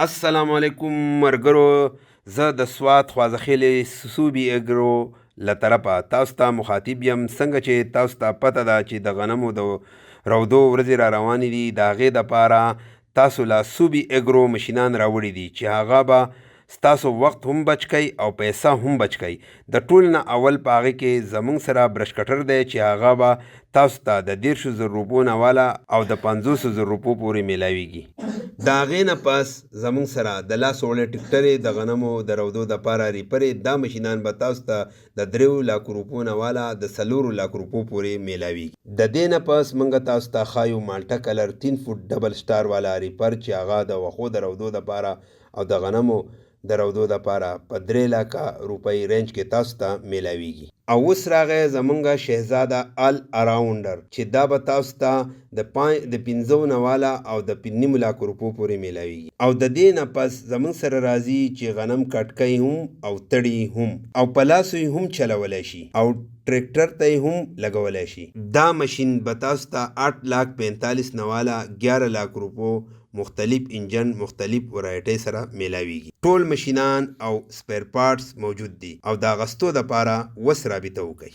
السلام علیکم مرګرو. زه د سوات خوازخیلې سوبي اګرو له طرفه تاسو ته مخاطب یم. څنګه چې تاسو ته پته ده چې د غنمو د رودو ورځې را روانې دي، د هغې دپاره تاسو له سوبي اګرو مشینان راوړي دي چې هغه به ستاسو وخت هم بچ کوي او پیسه هم بچ کوي. د ټول نه اول په هغې کې زموږ سره برش کټر دی چې هغه به تاسو ته د 10,000 روپو نه والا او د 50,000 روپو پورې میلاویږي. د هغې نه پس زموږ سره د لاس وړې ټکټرې د غنمو د رودو دپاره ریپرې دا مشینان به تاسو ته د 3 لاکو روپو نه والا د 4 لاکو روپو پورې میلاویږي. د دې نه پس موږ تاسو ته ښایو مالټه کلر 3 فوټ ډبل سټار والا ریپر چې هغه د وښو د رودو دپاره او د غنمو د رودو دپاره په 3 لاکه روپۍ رینج کې تاسو ته میلاویږي. او اوس راغی زمونږ شهزاده آل اراونډر چې دا به تاسو ته د 5 نه والا او د 5 لاکو روپو پورې میلاویږي. او د دې نه پس زمونږ سره راځي چې غنم کټکۍ هم او تړي هم او په لاسو یې هم چلولی شي او ټریکټر ته هم لګولی شي. دا مشین به تاسو ته 8,45,000 نه والا 11 لاک روپو مختلف انجن مختلف ورایټۍ سره میلاویږي. ټول مشینان او سپیر پارټس موجود دي او د اغستو دپاره وس رابطه وکړئ.